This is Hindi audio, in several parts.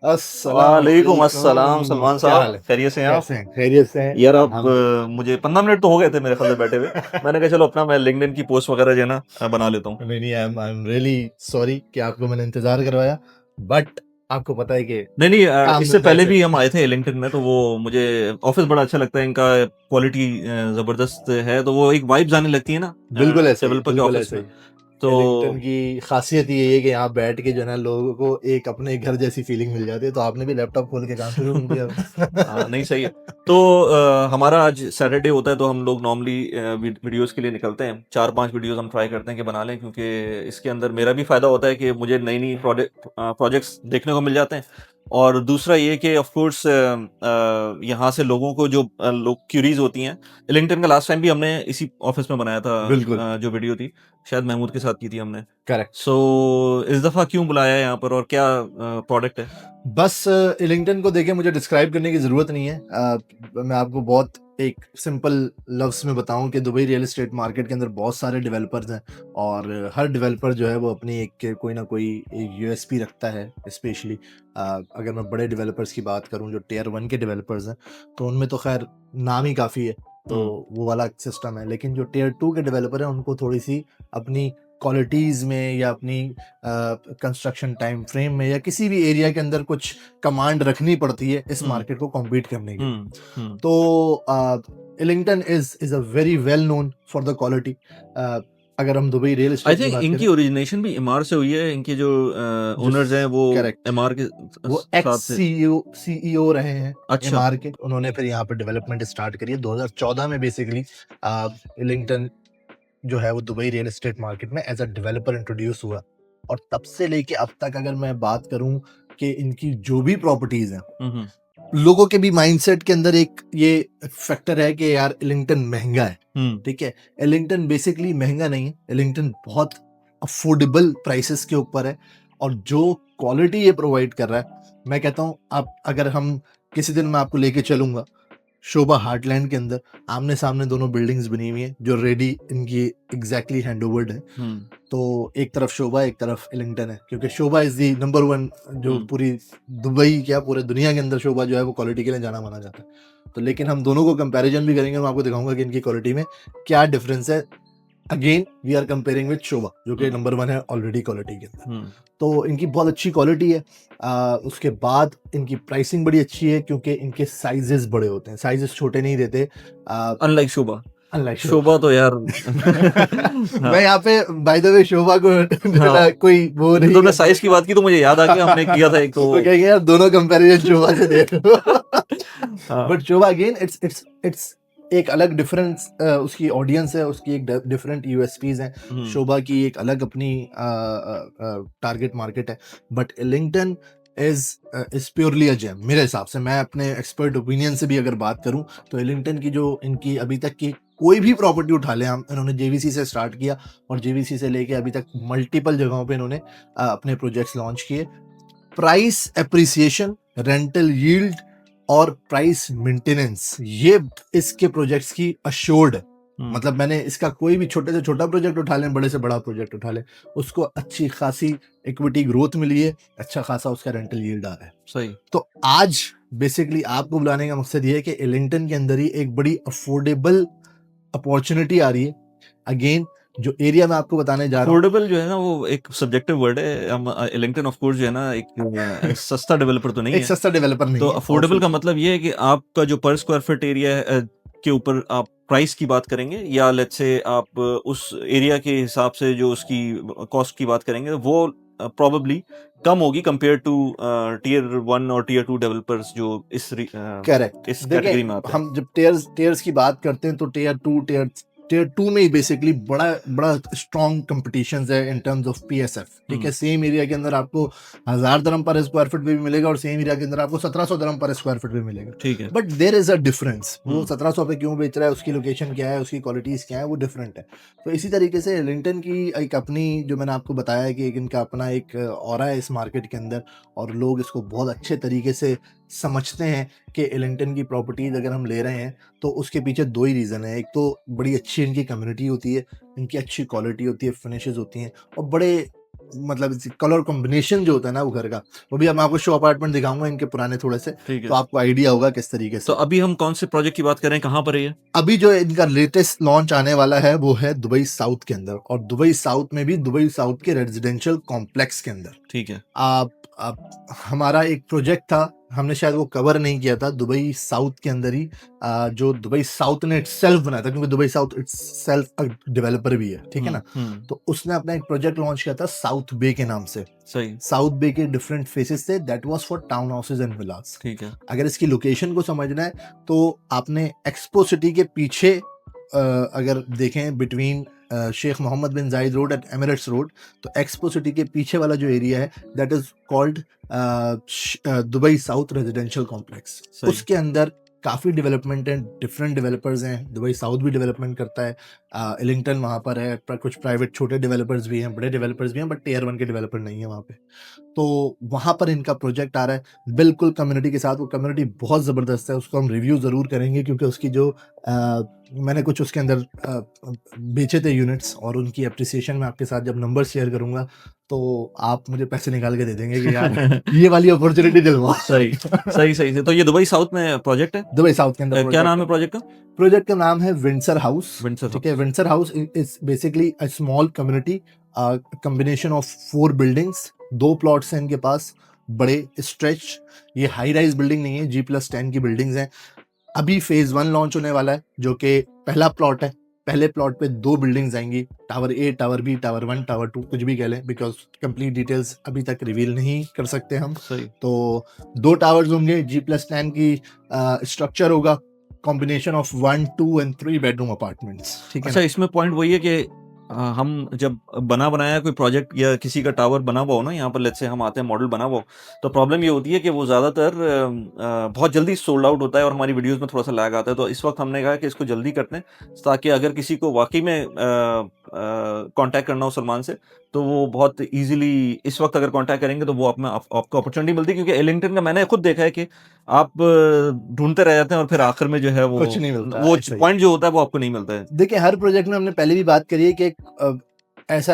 अस्सलाम वालेकुम अस्सलाम वालेकुम। सलमान क्या साहब, हाल है? खैरियत से हैं आप? कैसे हैं? खैरियत से हैं? यार आप हम मुझे 15 मिनट तो हो गए थे मेरे ख्याल से बैठे हुए। मैंने कहा चलो अपना मैं लिंक्डइन की पोस्ट वगैरह जो है ना बना लेता हूँ। नहीं, नहीं, आई एम रियली सॉरी कि आपको मैंने इंतज़ार करवाया, बट आपको पता है कि नहीं, नहीं काम इससे धंधा पहले ऐसे भी हम आए थे लिंक्डइन में, तो वो मुझे ऑफ़िस बड़ा अच्छा लगता है, इनका क्वालिटी ज़बरदस्त है, तो वो एक वाइब्स आने लगती है ना डेवलपर के बिल्कुल ऑफ़िस ऐसे में। ही। तो एलिंगटन की खासियत ये है कि यहाँ बैठ के जो है ना लोगों को एक अपने घर जैसी फीलिंग मिल जाती है, तो आपने भी लैपटॉप खोल के काम शुरू कर दिया। नहीं सही है। तो हमारा आज सैटरडे होता है तो हम लोग नॉर्मली वीडियोस के लिए निकलते हैं। 4-5 वीडियोस हम ट्राई करते हैं कि बना लें, क्योंकि इसके अंदर मेरा भी फ़ायदा होता है कि मुझे नई-नई प्रोजेक्ट्स देखने को मिल जाते हैं। और दूसरा ये कि ऑफ कोर्स यहाँ से लोगों को जो लोग क्यूरीज़ होती हैं। लिंक्डइन का लास्ट टाइम भी हमने इसी ऑफ़िस में बनाया था, बिल्कुल, जो वीडियो थी, शायद महमूद के साथ की थी हमने। करेक्ट। सो इस दफ़ा क्यों बुलाया है यहाँ पर और क्या प्रोडक्ट है? बस एलिंगटन को देखिए मुझे डिस्क्राइब करने की ज़रूरत नहीं है। मैं आपको बहुत एक सिंपल लफ्ज़ में बताऊँ कि दुबई रियल एस्टेट मार्केट के अंदर बहुत सारे डेवलपर्स हैं और हर डेवलपर जो है वो अपनी एक कोई ना कोई एक यूएसपी रखता है। स्पेशली अगर मैं बड़े डेवलपर्स की बात करूँ जो टियर 1 के डेवलपर्स हैं, तो उनमें तो ख़ैर नाम ही काफ़ी है, हुँ, तो वो वाला सिस्टम है। लेकिन जो टियर 2 के डेवलपर हैं उनको थोड़ी-सी अपनी क्वालिटीज़ में या अपनी कंस्ट्रक्शन टाइम फ्रेम में या किसी भी एरिया के अंदर कुछ कमांड रखनी पड़ती है इस हुँ, मार्केट को कॉम्पीट करने के लिए। हुँ, हुँ। तो Ellington is a very well known for the quality. अगर हम दुबई रियल आई एस्टेट की थिंक बात इनकी करें, ओरिजिनेशन भी एमआर से हुई है। इनके जो जो ओनर्स हैं वो करेक्ट, एमआर के वो एक्स साथ से। सीईओ रहे हैं अच्छा। एमआर के। उन्होंने फिर यहाँ पे डेवलपमेंट स्टार्ट करी है 2014 में बेसिकली। एलिंगटन जो है वो दुबई रियल एस्टेट मार्केट में एज़ अ डेवलपर इंट्रोड्यूस हुआ और तब से लेके अब तक अगर मैं बात करूँ कि इनकी जो भी प्रॉपर्टीज़ हैं, हुँ, हुँ, लोगों के भी माइंडसेट के अंदर एक ये फैक्टर है कि यार एलिंगटन महँगा है, हुँ, ठीक है? एलिंगटन बेसिकली महँगा नहीं है, एलिंगटन बहुत अफोर्डेबल प्राइसेज़ के ऊपर है और जो क्वालिटी ये प्रोवाइड कर रहा है, मैं कहता हूँ आप अगर हम किसी दिन मैं आपको लेके चलूँगा शोभा हार्टलैंड के अंदर, आमने-सामने दोनों बिल्डिंग्स बनी हुई हैं, जो रेडी इनकी एग्ज़ैक्टली हैंडओवर्ड है। हुँ, तो एक तरफ शोभा, एक तरफ एलिंगटन है, क्योंकि शोभा इज़ द नंबर 1 जो हुँ, पूरी दुबई क्या पूरे दुनिया के अंदर शोभा जो है वो क्वालिटी के लिए जाना माना जाता है। तो लेकिन हम दोनों को कंपैरिज़न भी करेंगे, मैं आपको दिखाऊँगा कि इनकी क्वालिटी में क्या डिफ़रेंस है। Again we are comparing with Shobha जो कि हुँ, नंबर 1 है ऑलरेडी क्वालिटी के अंदर। हुँ। तो इनकी बहुत अच्छी क्वालिटी है। उसके बाद इनकी प्राइसिंग बड़ी अच्छी है क्योंकि इनके साइज़ेज़ बड़े होते हैं, साइज़ेज़ छोटे नहीं देते अनलाइक शोभा। अनलाइक शोभा। शोभा तो यार मैं हाँ, यहाँ पे बाय द वे शोभा को जो है ना हाँ। कोई वो नहीं तुमने करना। साइज़ की बात की तो मुझे याद आ गया, हमने किया था एक तो। वो कहेंगे यार दोनों कंपैरिजन शोभा से दे रहे हो। हाँ। बट शोभा अगेन इट्स एक अलग डिफरेंस, उसकी ऑडियंस है, उसकी एक डिफरेंट यूएसपीज हैं। हुँ, शोभा की एक अलग अपनी टारगेट मार्केट है। But Ellington is purely a gem मेरे हिसाब से। मैं अपने एक्सपर्ट ओपिनियन से भी अगर बात करूं तो एलिंगटन की जो इनकी अभी तक की कोई भी प्रॉपर्टी उठा लें हम, इन्होंने जेवीसी से स्टार्ट किया और जेवीसी से लेके अभी तक मल्टीपल जगहों पे इन्होंने अपने प्रोजेक्ट्स लॉन्च किए। प्राइस एप्रिसिएशन, रेंटल यील्ड और प्राइस मेंटेनेंस, ये इसके प्रोजेक्ट्स की अश्योर्ड है। हुँ, मतलब मैंने इसका कोई भी छोटे से छोटा प्रोजेक्ट उठा लें, बड़े से बड़ा प्रोजेक्ट उठा लें, उसको अच्छी खासी इक्विटी ग्रोथ मिली है, अच्छा खासा उसका रेंटल यील्ड आ रहा है। सही। तो आज बेसिकली आपको बुलाने का मकसद ये है कि एलिंगटन के अंदर ही एक बड़ी अफोर्डेबल अपॉर्चुनिटी आ रही है। अगेन जो एरिया मैं आपको बताने जा रहा हूँ, अफोर्डेबल जो है ना वो एक सब्जेक्टिव वर्ड है। हम एलिंगटन ऑफ कोर्स जो है ना एक सस्ता डेवलपर तो नहीं एक है। सस्ता डेवलपर तो नहीं है अफोर्डेबल का ऑब्वियसली। मतलब ये है कि आपका जो पर स्क्वायर फीट एरिया है के ऊपर आप प्राइस की बात करेंगे, या लेट्स से आप उस एरिया के हिसाब से जो उसकी कॉस्ट की बात करेंगे, वो प्रोबेबली कम होगी कंपेयर टू टियर 1 और टियर 2 डेवलपर्स जो करेक्ट। इस देखिए कैटेगरी में आते हैं। हम जब टेयर्स टेयर्स की बात करते हैं तो टेयर 2 में ही बेसिकली बड़ा बड़ा स्ट्रॉन्ग कंपटीशन है इन टर्म्स ऑफ पीएसएफ। ठीक हुँ, है, सेम एरिया के अंदर आपको 1000 दरम पर स्क्वायर फीट भी मिलेगा और सेम एरिया के अंदर आपको 1700 दरम पर स्क्वायर फीट भी मिलेगा। ठीक है। But there is a difference, वो हुँ, 1700 पे क्यों बेच रहा है, उसकी लोकेशन क्या है, उसकी क्वालिटीज क्या है, वो डिफरेंट है। तो इसी तरीके से लिंटन की एक अपनी, जो मैंने आपको बताया कि एक इनका अपना एक ऑरा है इस मार्केट के अंदर और लोग इसको बहुत अच्छे तरीके से समझते हैं कि एलिंगटन की प्रॉपर्टीज़ अगर हम ले रहे हैं तो उसके पीछे 2 ही रीज़न है। एक तो बड़ी अच्छी इनकी कम्युनिटी होती है, इनकी अच्छी क्वालिटी होती है, फिनिशेज़ होती हैं और बड़े मतलब कलर कॉम्बिनेशन जो होता है ना वो घर का, वो भी मैं आपको शो अपार्टमेंट दिखाऊंगा इनके पुराने थोड़े से, ठीक तो है। आपको आइडिया होगा किस तरीके तो से। अभी हम कौन से प्रोजेक्ट की बात कर रहे हैं, कहाँ पर है ये? अभी जो इनका लेटेस्ट लॉन्च आने वाला है वो है दुबई साउथ के अंदर, और दुबई साउथ में भी दुबई साउथ के रेजिडेंशियल कॉम्प्लेक्स के अंदर। ठीक है। आप हमारा एक प्रोजेक्ट था, हमने शायद वो कवर नहीं किया था, दुबई साउथ के अंदर ही जो दुबई साउथ ने इटसेल्फ बनाया था, क्योंकि दुबई साउथ इटसेल्फ डेवलपर भी है, ठीक है ना। तो उसने अपना एक प्रोजेक्ट लॉन्च किया था साउथ बे के नाम से। सही। साउथ बे के डिफरेंट फेसेस थे, that was for town houses and villas. ठीक है। अगर इसकी लोकेशन को समझना है तो आपने एक्सपो सिटी के पीछे अगर देखें बिटवीन शेख मोहम्मद बिन जायद रोड एंड एमिरेट्स रोड, तो एक्सपो सिटी के पीछे वाला जो एरिया है that is called Dubai south residential complex. सही। उसके अंदर काफ़ी डेवलपमेंट है, डिफरेंट डेवलपर्स हैं, दुबई साउथ भी डेवलपमेंट करता है, इलिंगटन वहाँ पर है, कुछ प्राइवेट छोटे डेवलपर्स भी हैं, बड़े डेवलपर्स भी हैं, बट टीयर 1 के डेवलपर नहीं है वहाँ पे। तो वहाँ पर इनका प्रोजेक्ट आ रहा है बिल्कुल कम्युनिटी के साथ। वो कम्युनिटी बहुत ज़बरदस्त है, उसको हम रिव्यू ज़रूर करेंगे, क्योंकि उसकी जो मैंने कुछ उसके अंदर बेचे थे यूनिट्स, और उनकी अप्रिसिएशन में आपके साथ जब नंबर शेयर करूंगा तो आप मुझे पैसे निकाल के दे देंगे कि यार ये वाली अपॉर्चुनिटी दिलवाओ। सही सही सही से। तो ये दुबई साउथ में प्रोजेक्ट है? दुबई साउथ के अंदर क्या नाम है प्रोजेक्ट का? प्रोजेक्ट का नाम है विंडसर हाउस। विंडसर ठीक है, Windsor house is basically a small community, combination of 4 buildings, 2 plots हैं इनके पास, बड़े स्ट्रेच। ये हाई राइज बिल्डिंग नहीं है, G+10 की बिल्डिंग्स हैं। अभी फेज 1 लॉन्च होने वाला है, जो कि पहला प्लॉट है। पहले प्लॉट पे 2 बिल्डिंग्स आएंगी, tower A, tower B, tower 1, tower 2, कुछ भी कह लें, बिकॉज कंप्लीट डिटेल्स अभी तक रिवील नहीं कर सकते हम। सही। तो 2 टावर्स होंगे, G+10 की स्ट्रक्चर होगा, combination of 1, 2 and 3 bedroom apartments. ठीक है अच्छा, ना? इसमें पॉइंट वही है कि हम जब बना बनाया कोई प्रोजेक्ट या किसी का टावर बना हुआ हो ना, यहाँ पर लेट्स से हम आते हैं मॉडल बना हुआ हो, तो प्रॉब्लम ये होती है कि वो ज़्यादातर बहुत जल्दी सोल्ड आउट होता है और हमारी वीडियोस में थोड़ा सा लैग आता है। तो इस वक्त हमने कहा कि इसको जल्दी करते हैं, ताकि अगर किसी को वाकई में कांटेक्ट करना हो सलमान से, तो वो बहुत इजीली इस वक्त अगर कांटेक्ट करेंगे तो वो आपको अपॉर्चुनिटी मिलती है। क्योंकि एलिंगटन का मैंने खुद देखा है कि आप ढूंढते रह जाते हैं और फिर आखिर में जो है वो कुछ नहीं मिलता, वो ऐसा ही। पॉइंट जो होता है वो आपको नहीं मिलता है। देखिए, हर प्रोजेक्ट में हमने पहले भी बात करी है कि ऐसा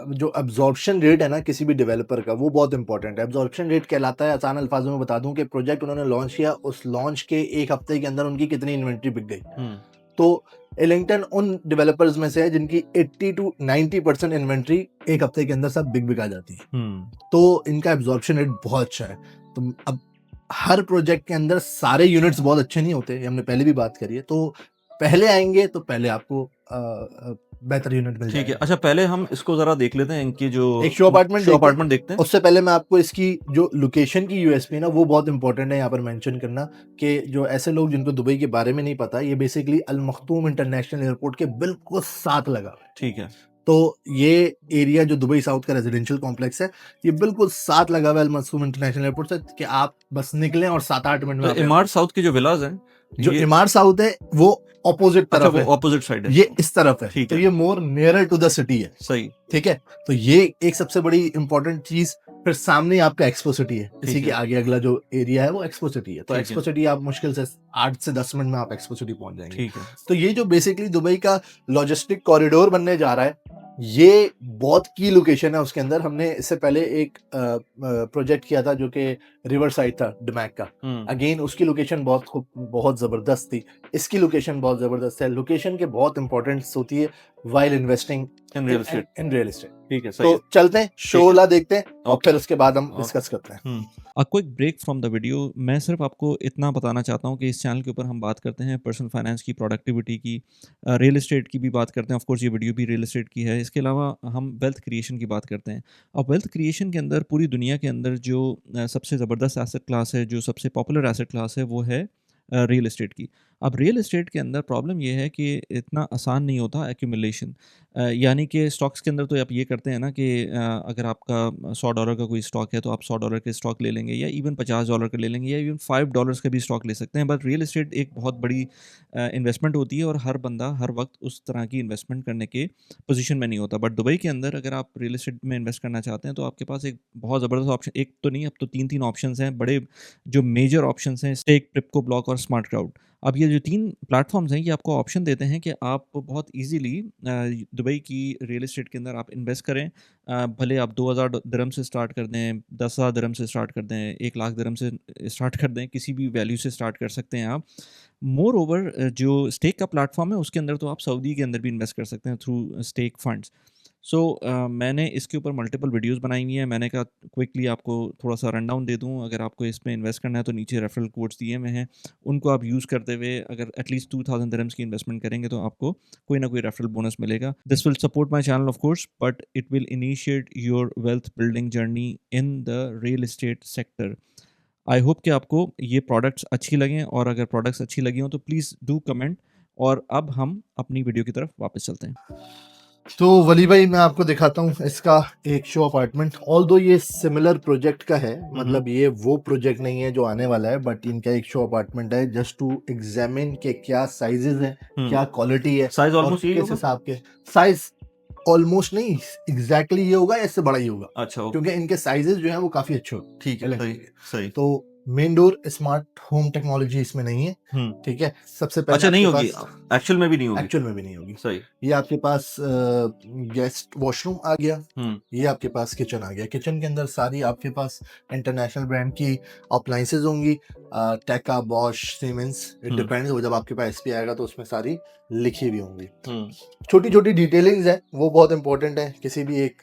जो अब्जॉर्प्शन रेट है ना किसी भी डेवलपर का, वो बहुत इंपॉर्टेंट है। अब्जॉर्प्शन रेट कहलाता है, आसान अल्फाजों में बता दूं, कि प्रोजेक्ट उन्होंने लॉन्च किया, उस लॉन्च के 1 हफ्ते के अंदर उनकी कितनी इन्वेंट्री बिक गई। तो एलिंगटन उन डेवलपर्स में से है जिनकी 80 to 90% इन्वेंट्री 1 हफ्ते के अंदर सब बिक आ जाती है। तो इनका एब्जॉर्प्शन रेट बहुत अच्छा है। तो अब हर प्रोजेक्ट के अंदर सारे यूनिट्स बहुत अच्छे नहीं होते, ये हमने पहले भी बात करी है। तो पहले आएंगे तो पहले आपको बेहतर यूनिट मिल ठीक है। जाएगा। अच्छा, पहले हम इसको जरा देख लेते हैं, इनकी जो एक शो अपार्टमेंट देखते हैं। उससे पहले मैं आपको इसकी जो लोकेशन की यूएसपी है ना, वो बहुत इंपॉर्टेंट है यहाँ पर मेंशन करना, कि जो ऐसे लोग जिनको दुबई के बारे में नहीं पता, ये बेसिकली अल मखतूम इंटरनेशनल एयरपोर्ट के बिल्कुल साथ लगा हुआ है। ठीक है। तो ये एरिया जो दुबई साउथ का रेजिडेंशियल कॉम्प्लेक्स है, ये बिल्कुल साथ लगा हुआ है अल मखतूम इंटरनेशनल एयरपोर्ट से, कि आप बस निकलें और 7-8 मिनट में तो आप इमारत साउथ की जो विलाज हैं, जो इमारत साउथ है वो ऑपोजिट अच्छा, तरफ वो है, ऑपोजिट साइड है। ये इस तरफ है। ठीक तो है। ये मोर नियरर टू द सिटी है। सही। ठीक है, तो ये एक सबसे बड़ी इंपॉर्टेंट चीज। फिर सामने ही आपका एक्सपो सिटी है, इसी ठीक के है। आगे अगला जो एरिया है वो एक्सपो सिटी है। तो ठीक एक्सपो है। सिटी आप मुश्किल से 8 से 10 मिनट में आप एक्सपो सिटी पहुंच जाएंगे। ठीक है। तो ये जो बेसिकली दुबई का लॉजिस्टिक कॉरिडोर बनने जा रहा है, ये बहुत की लोकेशन है। उसके अंदर हमने इससे पहले एक प्रोजेक्ट किया था जो कि रिवर साइड था डमैक का। अगेन उसकी लोकेशन बहुत जबरदस्त थी। इसकी लोकेशन बहुत जबरदस्त है। लोकेशन के बहुत इंपॉर्टेंस होती है while investing in real estate. In real estate. ठीक है, सही तो चलते हैं, शोला देखते हैं, और ओके। फिर उसके बाद हम डिस्कस करते हैं। A quick break from the video. मैं सिर्फ आपको इतना बताना चाहता हूँ कि इस चैनल के ऊपर हम बात करते हैं पर्सनल फाइनेंस की, प्रोडक्टिविटी की, रियल एस्टेट की भी बात करते हैं। ऑफ कोर्स ये वीडियो भी रियल एस्टेट की है। इसके अलावा हम वेल्थ क्रिएशन की बात करते हैं। अब वेल्थ क्रिएशन के अंदर पूरी दुनिया के अंदर जो सबसे ज़बरदस्त एसेट क्लास है, जो सबसे पॉपुलर एसेट क्लास है, वो है रियल एस्टेट की। अब रियल एस्टेट के अंदर प्रॉब्लम ये है कि इतना आसान नहीं होता एक्यूमुलेशन। यानी कि स्टॉक्स के अंदर तो आप ये करते हैं ना कि अगर आपका $100 का कोई स्टॉक है तो आप $100 के स्टॉक ले लेंगे, या इवन $50 का ले लेंगे, या इवन $5 का भी स्टॉक ले सकते हैं। बट रियल एस्टेट एक बहुत बड़ी इन्वेस्टमेंट होती है, और हर बंदा हर वक्त उस तरह की इन्वेस्टमेंट करने के पोजीशन में नहीं होता। बट दुबई के अंदर अगर आप रियल एस्टेट में इन्वेस्ट करना चाहते हैं तो आपके पास एक बहुत ज़बरदस्त ऑप्शन, एक तो नहीं अब तो 3 ऑप्शंस हैं। बड़े जो मेजर ऑप्शंस हैं, स्टेक, प्रिप्को, ब्लॉक और स्मार्ट क्राउड। अब ये जो 3 प्लेटफ़ॉर्म्स हैं, ये आपको ऑप्शन देते हैं कि आप बहुत ईज़िली दुबई की रियल एस्टेट के अंदर आप इन्वेस्ट करें। भले आप 2000 दिरहम से स्टार्ट कर दें, 10,000 दिरहम से स्टार्ट कर दें, 1 लाख दिरहम से स्टार्ट कर दें, किसी भी वैल्यू से स्टार्ट कर सकते हैं आप। मोर ओवर जो स्टेक का प्लेटफ़ॉर्म है, उसके अंदर तो आप सऊदी के अंदर भी इन्वेस्ट कर सकते हैं थ्रू स्टेक फंड्स। सो मैंने इसके ऊपर मल्टीपल वीडियोस बनाई हुई हैं। मैंने कहा क्विकली आपको थोड़ा सा रन डाउन दे दूं। अगर आपको इसमें इन्वेस्ट करना है तो नीचे रेफरल कोड्स दिए हुए हैं, उनको आप यूज़ करते हुए अगर एटलीस्ट 2000 दिरहम्स की इन्वेस्टमेंट करेंगे तो आपको कोई ना कोई रेफरल बोनस मिलेगा। This will support my channel of course, but it will initiate your wealth building journey in the real estate sector. I hope कि आपको ये प्रोडक्ट्स अच्छी लगें, और अगर प्रोडक्ट्स अच्छी लगी हों तो प्लीज़ डू कमेंट। और अब हम अपनी वीडियो की तरफ वापस चलते हैं। तो वली भाई मैं आपको दिखाता हूँ इसका एक शो अपार्टमेंट। ऑल्दो ये सिमिलर प्रोजेक्ट का है, मतलब ये वो प्रोजेक्ट नहीं है जो आने वाला है, बट इनका एक शो अपार्टमेंट है जस्ट टू एग्जामिन के क्या साइजेस है, क्या क्वालिटी है, साइज और ऑलमोस्ट यही किस होगा। हिसाब के साइज ऑलमोस्ट नहीं एग्जैक्टली ये होगा या इससे बड़ा ही होगा, अच्छा, ओके, क्योंकि इनके साइजेस जो है वो काफी अच्छे होते हैं। ठीक है, सही सही। तो main door smart home technology इसमें नहीं है, ठीक है। सबसे पहले अच्छा, नहीं आपके होगी, पास एक्चुअल में भी नहीं होगी। एक्चुअल में भी नहीं होगी। सही। ये आपके पास गेस्ट वॉशरूम आ गया, ये आपके पास किचन आ गया। किचन के अंदर सारी आपके पास इंटरनेशनल ब्रांड की अप्लायंसेज होंगी, टेका, बॉश, सीमेंस, इट डिपेंड्स। जब आपके पास एसपी आएगा तो उसमें सारी लिखी हुई होंगी। छोटी छोटी डिटेलिंग्स है वो बहुत इंपॉर्टेंट है किसी भी एक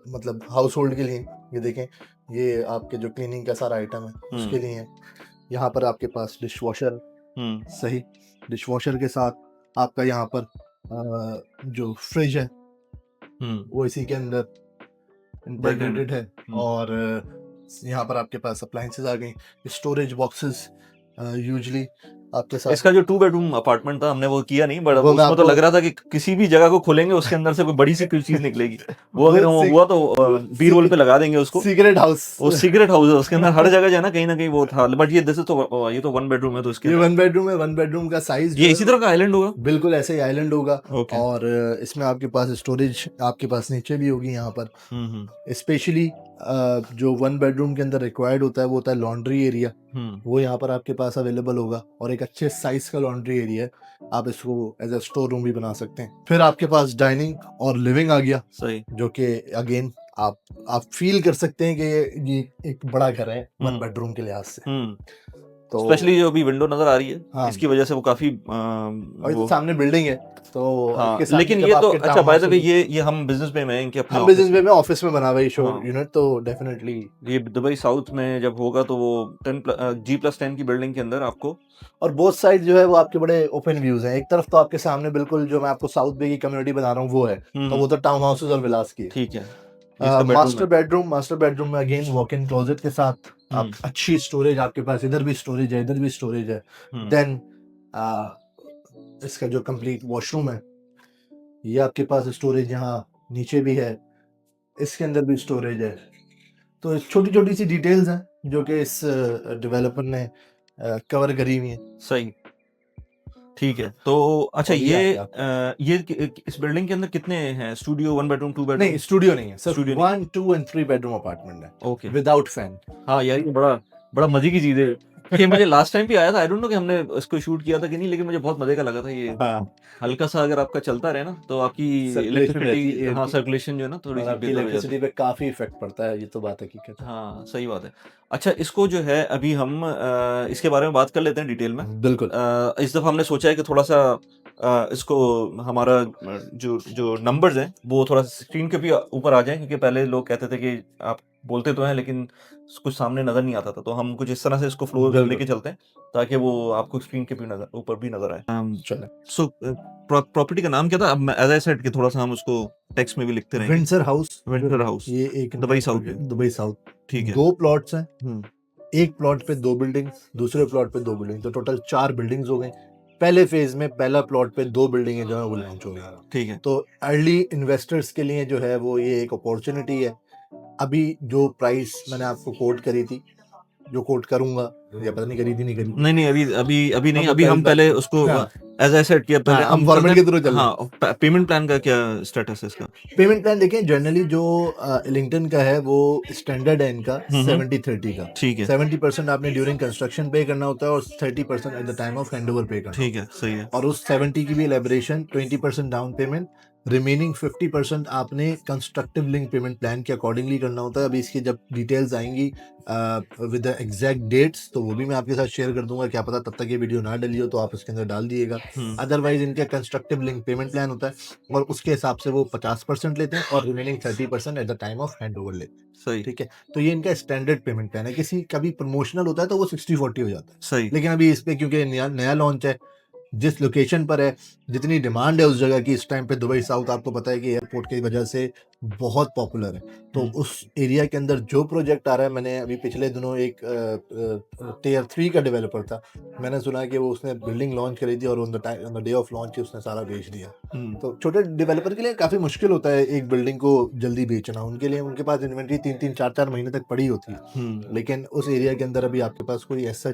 मतलब हाउस होल्ड के लिए। ये देखें, ये आपके जो क्लीनिंग का सारा आइटम है उसके लिए है। यहाँ पर आपके पास डिश वॉशर, सही, डिश वॉशर के साथ आपका यहाँ पर जो फ्रिज है वो इसी के अंदर इंटीग्रेटेड है। और यहाँ पर आपके पास अप्लायंसेस आ गई, स्टोरेज बॉक्सेस यूजुअली आपके साथ। इसका जो 2 बेडरूम अपार्टमेंट था हमने वो किया नहीं, बट वो मैं उसमें तो आपको लग रहा था कि किसी भी जगह को खोलेंगे उसके अंदर से कोई बड़ी सी कोई चीज निकलेगी। वो अगर वो हुआ तो बी रोल पे लगा देंगे उसको। सीक्रेट हाउस, वो सीक्रेट हाउस है, उसके अंदर हर जगह जो है ना कहीं ना कहीं वो था। बट ये दिस तो ये तो 1 बेडरूम है, तो इसके ये 1 बेडरूम है। 1 बेडरूम का साइज ये इसी तरह का आइलैंड होगा, बिल्कुल ऐसे ही आइलैंड होगा। ओके। और इसमें आपके पास स्टोरेज आपके पास नीचे भी होगी यहाँ पर। स्पेशली जो 1 बेडरूम के अंदर रिक्वायर्ड होता है वो होता है लॉन्ड्री एरिया, वो यहाँ पर आपके पास अवेलेबल होगा। और एक अच्छे साइज का लॉन्ड्री एरिया है, आप इसको एज अ स्टोर रूम भी बना सकते हैं। फिर आपके पास डाइनिंग और लिविंग आ गया, सही, जो कि अगेन आप फील कर सकते हैं कि ये एक बड़ा घर है 1 बेडरूम के लिहाज से। तो स्पेशली जो अभी विंडो नजर आ रही है, हाँ, इसकी वजह से वो काफी और वो, सामने बिल्डिंग है तो हाँ, इसके साथ लेकिन जब ये तो आपके अच्छा, टाउन बाय द हाउस वे ये हम बिजनेस में हैं इनके अपने हम ऑफिस बिजनेस में ऑफिस में बना हुआ है शो हाँ। यूनिट, तो डेफिनेटली ये दुबई साउथ में जब होगा तो वो G+10 की बिल्डिंग के अंदर आपको। और बोथ साइड जो है वो आपके बड़े ओपन व्यूज हैं। एक तरफ तो आपके सामने बिल्कुल जो मैं आपको साउथ बे की कम्युनिटी बना रहा हूँ वो है, तो वो तो टाउन हाउसेस और विलास की है। ठीक है। मास्टर बेडरूम में अगेन वॉक इन क्लोजेट के साथ आप अच्छी स्टोरेज, आपके पास इधर भी स्टोरेज है, इधर भी स्टोरेज है। देन इसका जो कंप्लीट वॉशरूम है, ये आपके पास स्टोरेज यहाँ नीचे भी है, इसके अंदर भी स्टोरेज है। तो छोटी छोटी सी डिटेल्स हैं जो कि इस डेवलपर ने कवर करी हुई है। सही, ठीक है। तो अच्छा, ये इस बिल्डिंग के अंदर कितने हैं? Studio, 1 bedroom, 2 bedroom? नहीं, स्टूडियो नहीं है, सिर्फ स्टूडियो 1, 2 एंड 3 बेडरूम अपार्टमेंट है, ओके, विदाउट फैन। हाँ यार, ये बड़ा मजे की चीज है। ये मुझे लास्ट टाइम भी आया था, आई डोंट नो कि हमने इसको शूट किया था कि नहीं, लेकिन मुझे बहुत मजे का लगा था ये। हाँ, हल्का सा अगर आपका चलता रहे ना तो आपकी Circulation रहती इलेक्ट्रिसिटी, है, हाँ, सर्कुलेशन जो है ना थोड़ी और सी आपकी बेहतर हो जाती इलेक्ट्रिसिटी पे काफी इफेक्ट पड़ता है, ये तो बात हकीकत है। हाँ, सही बात है। अच्छा, इसको जो है अभी हम इसके बारे में बात कर लेते हैं डिटेल में। बिल्कुल। इस दफ़ा हमने सोचा है कि थोड़ा सा इसको हमारा जो नंबर्स हैं वो थोड़ा स्क्रीन के भी ऊपर आ जाएं, क्योंकि पहले लोग कहते थे कि आप बोलते तो हैं लेकिन कुछ सामने नज़र नहीं आता था। तो हम कुछ इस तरह से इसको फ्लो लेके चलते हैं ताकि वो आपको स्क्रीन के भी ऊपर भी नज़र आए। चलें। सो प्रॉपर्टी का नाम क्या था? अब एज आई सेड कि थोड़ा सा हम उसको टेक्स्ट में भी लिखते रहेंगे। विंडसर हाउस, विंडसर हाउस, ये एक दुबई साउथ में। दुबई साउथ, ठीक है। 2 प्लॉट्स हैं, एक प्लॉट पे 2 बिल्डिंग्स, दूसरे प्लॉट पे 2 बिल्डिंग, तो टोटल 4 बिल्डिंग्स हो गए। पहले फेज में पहला प्लॉट पे 2 बिल्डिंगें जो है वो लॉन्च हो गई। ठीक है। तो अर्ली इन्वेस्टर्स के लिए जो है वो ये एक अपॉर्चुनिटी है। अभी जो प्राइस मैंने आपको कोट करी थी जो कोट करूंगा, या पता नहीं करी थी नहीं करी। नहीं अभी नहीं, हम अभी हम पहले उसको हाँ, एज आई सेड किया पहले हम फॉर्मेट के थ्रू चल रहे हैं। हाँ, पेमेंट प्लान का क्या स्टेटस है इसका? पेमेंट प्लान देखें, जनरली जो एलिंगटन का है वो स्टैंडर्ड है इनका हम्म। 70-30 का। ठीक है 70% आपने ड्यूरिंग कंस्ट्रक्शन पे करना होता है और 30% at the time of handover पे करना। ठीक है, सही है। और उस 70 की भी एलेबरेशन 20% डाउन पेमेंट, रिमेनिंग 50% आपने कंस्ट्रक्टिव लिंक पेमेंट प्लान के अकॉर्डिंगली करना होता है। अभी इसकी जब डिटेल्स आएंगी विद द एग्जैक्ट डेट्स तो वो भी मैं आपके साथ शेयर कर दूंगा, क्या पता तब तक ये वीडियो ना डली हो तो आप इसके अंदर डाल दिएगा। अदरवाइज इनका कंस्ट्रक्टिव लिंक पेमेंट प्लान होता है और उसके हिसाब से वो 50% लेते हैं और remaining 30% at the time of hand over लेते हैं। सही ठीक है, तो ये इनका स्टैंडर्ड पेमेंट प्लान है। किसी का भी प्रमोशनल होता है तो वो 60-40 हो जाता है, सही। लेकिन अभी इस पे क्योंकि नया लॉन्च है, जिस लोकेशन पर है, जितनी डिमांड है उस जगह की इस टाइम पे, दुबई साउथ आपको पता है कि एयरपोर्ट की वजह से बहुत पॉपुलर है। तो उस एरिया के अंदर जो प्रोजेक्ट आ रहा है, मैंने अभी पिछले दिनों एक टियर 3 का डेवलपर था, मैंने सुना कि वो उसने बिल्डिंग लॉन्च करी थी और on the day of launch उसने सारा बेच दिया। तो छोटे डेवलपर के लिए काफ़ी मुश्किल होता है एक बिल्डिंग को जल्दी बेचना, उनके लिए उनके पास इन्वेंट्री 3-3, 4-4 महीने तक पड़ी होती है, लेकिन उस एरिया के अंदर अभी आपके पास कोई ऐसा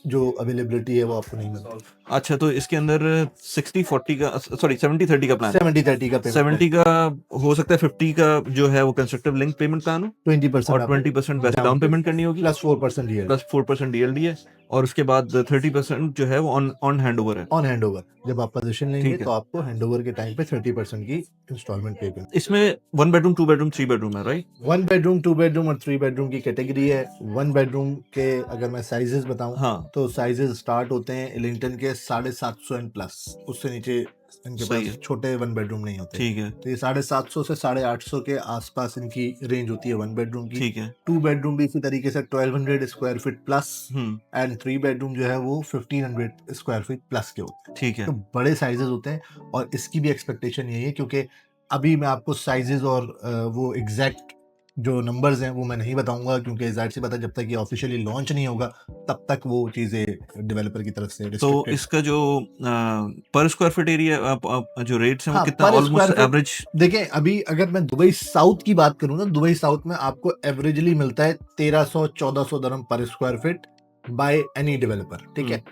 जो अवेलेबिलिटी है वो आपको नहीं मिलती। अच्छा, तो इसके अंदर 60-40 का, सॉरी 70-30 का प्लान, 70-30 का पेमेंट 70 का हो सकता है, 50 का जो है वो कंस्ट्रक्टिव लिंक पेमेंट प्लान हो 20% और 20% वैसे डाउन पेमेंट करनी होगी प्लस 4% ये प्लस 4% डीएलडी है, और उसके बाद 30% जो है वो ऑन हैंडओवर है। On handover. जब आप पोजीशन लेंगे ठीक है। तो आपको हैंडओवर के टाइम पे 30% की इंस्टॉलमेंट पे करनी। इसमें 1 बेडरूम 2 बेडरूम 3 बेडरूम है, राइट? 1 बेडरूम 2 बेडरूम और 3 बेडरूम की कैटेगरी है। 1 बेडरूम के अगर मैं साइजेस बताऊं हाँ, तो साइजेस स्टार्ट होते हैं एलिंगटन के 750 एंड प्लस, उससे नीचे इनके सही पास है। छोटे 1 बेडरूम नहीं होते। ठीक है, तो ये 750 से 850 के आसपास इनकी रेंज होती है 1 बेडरूम की। ठीक है। 2 बेडरूम भी इसी तरीके से 1200 square feet plus hmm, and 3 bedroom जो है वो 1500 स्क्वायर फीट प्लस के होते हैं। ठीक है। तो बड़े साइजेस होते हैं और इसकी भी एक्सपेक्टेशन यही है, क्योंकि अभी मैं आपको साइजेस और वो एग्जैक्ट जो नंबर्स हैं वो मैं नहीं बताऊंगा, क्योंकि जाहिर सी बात है जब तक ये ऑफिशियली लॉन्च नहीं होगा तब तक वो चीज़ें डेवलपर की तरफ से तो restricted। इसका जो पर स्क्वायर फीट एरिया जो रेट्स हैं वो हाँ, कितना, per almost square feet- average? देखें, अभी अगर मैं दुबई साउथ की बात करूँ ना, दुबई साउथ में आपको एवरेजली मिलता है 1300-1400 दरम पर square feet by any developer. ठीक है,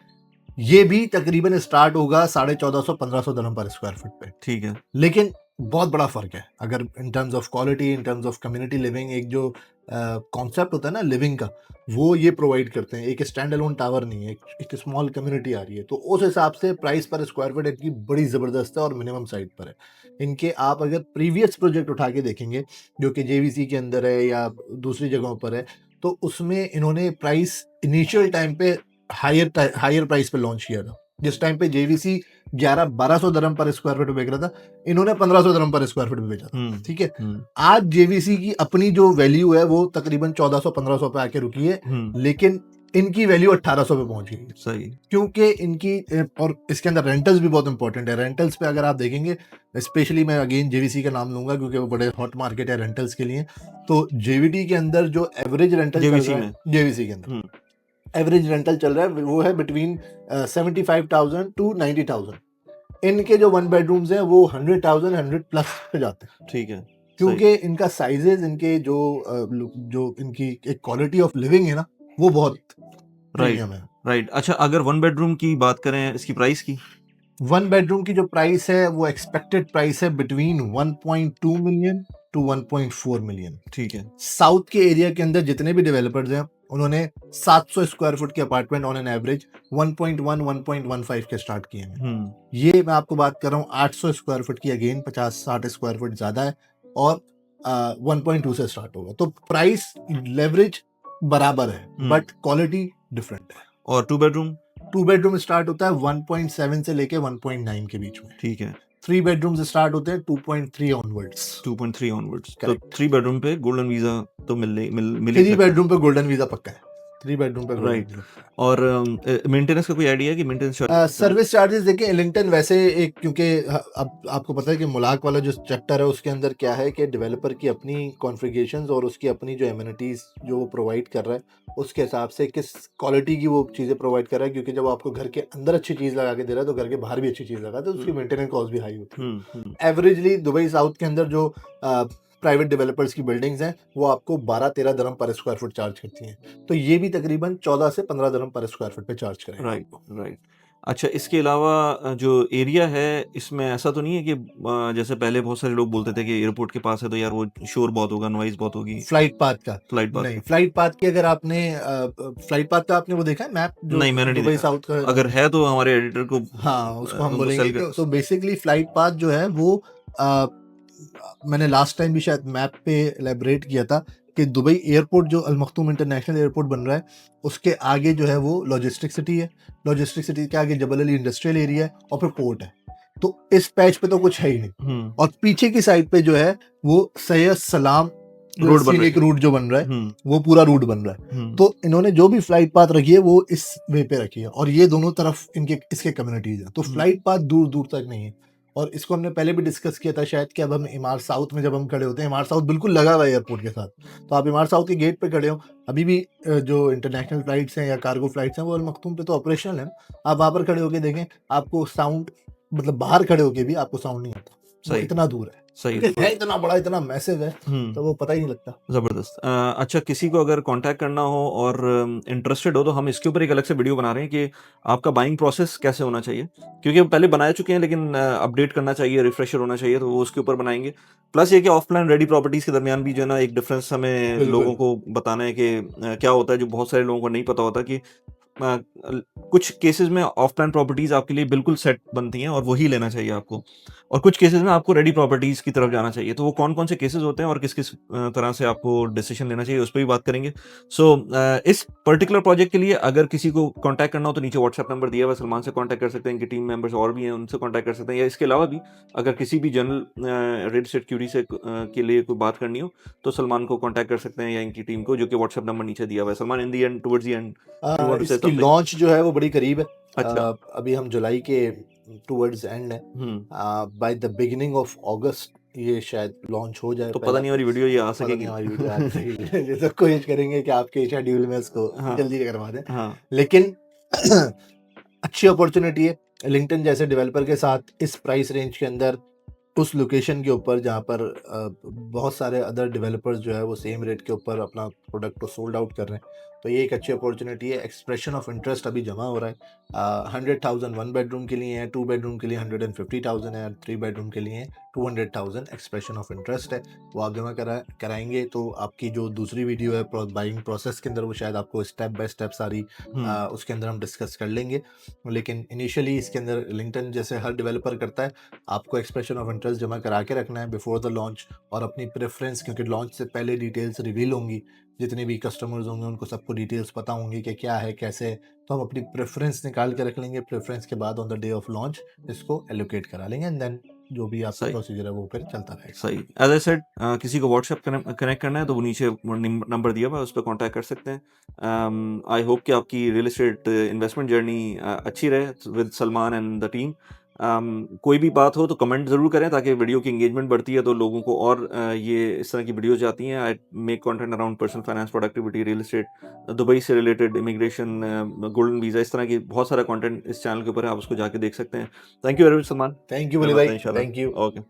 ये भी तकरीबन स्टार्ट होगा 1450-1500 दरम पर स्क्वायर फीट पे। ठीक है। लेकिन बहुत बड़ा फर्क है अगर in terms of quality, in terms of community living, एक जो कॉन्सेप्ट होता है ना लिविंग का, वो ये प्रोवाइड करते हैं। एक स्टैंड अलोन टावर नहीं है, एक स्मॉल कम्युनिटी आ रही है, तो उस हिसाब से प्राइस पर स्क्वायर फीट इनकी बड़ी ज़बरदस्त है और मिनिमम साइड पर है इनके। आप अगर प्रीवियस प्रोजेक्ट उठा के देखेंगे जो कि JVC के अंदर है या दूसरी जगहों पर है, तो उसमें इन्होंने प्राइस इनिशियल टाइम पे हायर प्राइस पे लॉन्च किया था। जिस टाइम पे JVC 1100-1200 दरम पर स्क्वायर फीट बेच रहा था, इन्होंने 1500 दरम पर स्क्वायर फीट पे बेचा था। ठीक है, आज JVC की अपनी जो वैल्यू है वो तकरीबन 1400-1500 पे आके रुकी है, लेकिन इनकी वैल्यू 1800 पे पहुंच गई। सही। क्योंकि इनकी और इसके अंदर रेंटल्स भी बहुत इंपॉर्टेंट है। रेंटल्स पे अगर आप देखेंगे, स्पेशली मैं अगेन JVC का नाम लूंगा क्योंकि वो बड़े हॉट मार्केट है रेंटल्स के लिए, तो JVT के अंदर जो एवरेज रेंटल JVC के अंदर एवरेज रेंटल चल रहा है वो है बिटवीन 75,000 to 90,000। इनके जो 1 बेडरूम्स हैं वो 100,000 100 प्लस पे जाते हैं। ठीक है, क्योंकि इनका साइजेस, इनके जो इनकी एक क्वालिटी ऑफ लिविंग है ना, वो बहुत प्रीमियम है। राइट। अच्छा, अगर 1 बेडरूम की बात करें इसकी प्राइस की, 1 बेडरूम की जो प्राइस है वो एक्सपेक्टेड प्राइस है बिटवीन 1.2 मिलियन टू 1.4 मिलियन। ठीक है। साउथ के एरिया के अंदर जितने भी डेवलपर्स हैं उन्होंने 700 स्क्वायर फुट के अपार्टमेंट ऑन एन एवरेज 1.1-1.15 के स्टार्ट किए हैं। ये मैं आपको बात कर रहा हूँ 800 स्क्वायर फुट की, अगेन 50-60 स्क्वायर फुट ज्यादा है, और 1.2 से स्टार्ट होगा। तो प्राइस लेवरेज बराबर है बट क्वालिटी डिफरेंट है। और 2 बेडरूम? 2 बेडरूम स्टार्ट होता है 1.7 से लेके 1.9 के बीच में। ठीक है। 3 बेडरूम स्टार्ट होते हैं 2.3 ऑनवर्ड्स। 2.3 ऑनवर्ड्स। तो Correct. 3 बेडरूम पे गोल्डन वीजा तो मिल 3 बेडरूम पे गोल्डन वीजा पक्का है। 3 बेडरूम पे राइट। और मेंटेनेंस का कोई आइडिया है कि मेंटेनेंस सर्विस चार्जेस? देखिए, एलिंगटन वैसे एक, क्योंकि अब आपको पता है कि मुलाक वाला जो चैप्टर है उसके अंदर क्या है कि डेवलपर की अपनी कॉन्फ़िगरेशंस और उसकी अपनी जो एमिनिटीज़ जो वो प्रोवाइड कर रहा है उसके हिसाब से किस क्वालिटी की वो चीज़ें प्रोवाइड कर रहा है। क्योंकि जब आपको घर के अंदर अच्छी चीज़ लगा के दे रहा है तो घर के बाहर भी अच्छी चीज़ लगा, तो उसकी मेंटेनेंस कॉस्ट भी हाई होती है। एवरेजली दुबई साउथ के अंदर जो प्राइवेट डेवलपर्स की बिल्डिंग्स हैं वो आपको 12-13 दिरहम पर स्क्वायर फुट चार्ज करती हैं, तो ये भी तकरीबन 14 से 15 दिरहम पर स्क्वायर फुट पे चार्ज करेंगे राइट, आपको। राइट। अच्छा, इसके अलावा जो एरिया है, इसमें ऐसा तो नहीं है कि जैसे पहले बहुत सारे लोग बोलते थे कि एयरपोर्ट के पास है तो यार वो शोर बहुत होगा, नॉइज़ बहुत होगी, फ्लाइट पाथ का फ्लाइट पाथ नहीं, का? फ्लाइट पाथ की अगर आपने फ्लाइट पाथ का आपने वो देखा है मैप जो नहीं, मैंने नहीं दुबई देखा। साउथ का अगर है तो हमारे एडिटर को हाँ, उसको हम उनको बोलेंगे सेल कि कर तो बेसिकली फ्लाइट पाथ जो है वो अ, मैंने लास्ट टाइम भी शायद मैप पे एलैबोरेट किया था कि दुबई एयरपोर्ट जो अल मख्तूम इंटरनेशनल एयरपोर्ट बन रहा है उसके आगे जो है वो लॉजिस्टिक सिटी है, लॉजिस्टिक सिटी के आगे जबल अली इंडस्ट्रियल एरिया है और फिर पोर्ट है, तो इस पैच पे तो कुछ है ही नहीं। हुँ, और पीछे की साइड पे जो है वो सैयद सलाम रोड बन रही सीनिक है। रूट जो बन रहा है हुँ, वो पूरा रूट बन रहा है, हुँ, तो इन्होंने जो भी फ्लाइट पाथ रखी है वो इस वे पे रखी है और ये दोनों तरफ इनके इसके कम्युनिटीज हैं, तो हुँ, फ्लाइट पाथ दूर दूर तक नहीं है। और इसको हमने पहले भी डिस्कस किया था शायद कि अब हम इमार साउथ में जब हम खड़े होते हैं, इमार साउथ बिल्कुल लगा हुआ है एयरपोर्ट के साथ, तो आप इमार साउथ के गेट पे खड़े हो, अभी भी जो इंटरनेशनल फ्लाइट्स हैं या कार्गो फ्लाइट्स हैं वो अल मख्तूम पे तो ऑपरेशनल है, आप वहाँ पर खड़े होके देखें आपको साउंड मतलब बाहर खड़े होके भी आपको साउंड नहीं आता, वो सही, इतना दूर है, सही। क्योंकि है इतना बड़ा इतना मैसिव है हुँ। तो वो पता ही नहीं लगता। ज़बरदस्त। अच्छा, किसी को अगर कॉन्टैक्ट करना हो और इंटरेस्टेड हो तो हम इसके ऊपर एक अलग से वीडियो बना रहे हैं कि आपका बाइंग प्रोसेस कैसे होना चाहिए, क्योंकि हम पहले बना चुके हैं लेकिन अपडेट करना चाहिए, रिफ्रेशर होना चाहिए, तो वो उसके ऊपर बनाएँगे। प्लस ये कि ऑफलाइन रेडी प्रॉपर्टीज़ के दरमियान भी जो है ना एक डिफरेंस हमें लोगों बिल्कुल। को बताना है कि क्या होता है, जो बहुत सारे लोगों को नहीं पता होता कि अ, कुछ केसेस में ऑफ-प्लान प्रॉपर्टीज़ आपके लिए बिल्कुल सेट बनती हैं और वही लेना चाहिए आपको। और कुछ केसेस में आपको रेडी प्रॉपर्टीज़ की तरफ जाना चाहिए। तो वो कौन-कौन से केसेस होते हैं और किस-किस तरह से आपको डिसीज़न लेना चाहिए, उस पे भी बात करेंगे। सो इस पर्टिकुलर प्रोजेक्ट के लिए अगर किसी को कॉन्टैक्ट करना हो तो नीचे व्हाट्सएप नंबर दिया हुआ है, सलमान से कॉन्टैक्ट कर सकते हैं, इनके टीम मेंबर्स और भी हैं, उनसे कॉन्टैक्ट कर सकते हैं, या इसके अलावा भी अगर किसी भी जनरल रियल एस्टेट क्यूरी से के लिए कोई बात करनी हो, तो सलमान को कॉन्टैक्ट कर सकते हैं या इनकी टीम को, जो कि व्हाट्सएप नंबर नीचे दिया हुआ है। Salman, in the end, towards the end, you want to say इसकी समथिंग? लॉन्च जो है वो बड़ी करीब है। अच्छा। अभी हम जुलाई के टुवर्ड्स एंड है, हुँ, by the beginning of August ये शायद लॉन्च हो जाए तो पता पहला। नहीं हमारी वीडियो ये आ पता नहीं सकेगी? हमारी वीडियो आ सकेगी ये तो कोशिश करेंगे कि आपके शेड्यूल में इसको हाँ, जल्दी करवा दें, हाँ, लेकिन अच्छी अपॉर्चुनिटी है लिंक्डइन जैसे डेवलपर के साथ इस प्राइस रेंज के अंदर उस लोकेशन के ऊपर जहाँ पर बहुत सारे अदर डेवलपर्स जो है वो सेम रेट के ऊपर अपना प्रोडक्ट को सोल्ड आउट कर रहे हैं, तो ये एक अच्छी अपॉर्चुनिटी है। एक्सप्रेशन ऑफ इंटरेस्ट अभी जमा हो रहा है, 100,000 1 बेडरूम के लिए है, 2 बेडरूम के लिए 150,000 है, 3 बेडरूम के लिए 200,000 एक्सप्रेशन ऑफ इंटरेस्ट है, वो आप जमा कराएंगे तो आपकी जो दूसरी वीडियो है बाइंग प्रोसेस के अंदर वो शायद आपको स्टेप बाय स्टेप सारी हुँ, उसके अंदर हम डिस्कस कर लेंगे, लेकिन इनिशियली इसके अंदर लिंक्डइन जैसे हर डेवलपर करता है, आपको एक्सप्रेशन ऑफ इंटरेस्ट जमा करा के रखना है बिफोर द लॉन्च, और अपनी प्रेफरेंस, क्योंकि लॉन्च से पहले डिटेल्स रिवील होंगी, जितने भी कस्टमर्स होंगे उनको सबको डिटेल्स पता होंगी कि क्या है कैसे है, तो हम अपनी प्रेफरेंस निकाल के रख लेंगे, प्रेफरेंस के बाद on the day of launch इसको एलोकेट करा लेंगे एंड देन जो भी आपका सही, प्रोसीजर है वो फिर चलता रहेगा। सही। एज़ आई सेड, किसी को व्हाट्सएप कनेक्ट करना है तो वो नीचे नंबर दिया हुआ है, उस पे कॉन्टैक्ट कर सकते हैं। आई होप कि आपकी रियल एस्टेट इन्वेस्टमेंट जर्नी अच्छी रहे with Salman and the team. कोई भी बात हो तो कमेंट ज़रूर करें ताकि वीडियो की एंगेजमेंट बढ़ती है तो लोगों को और ये इस तरह की वीडियोज़ जाती हैं। I make content around personal finance, productivity, real estate, Dubai से रिलेटेड, इमिग्रेशन, गोल्डन वीज़ा, इस तरह की बहुत सारा कंटेंट इस चैनल के ऊपर है, आप उसको जाके देख सकते हैं। Thank you very much Salman. Thank you फिर वली मिलते भाई, हैं इंशाल्लाह। Thank you. ओके।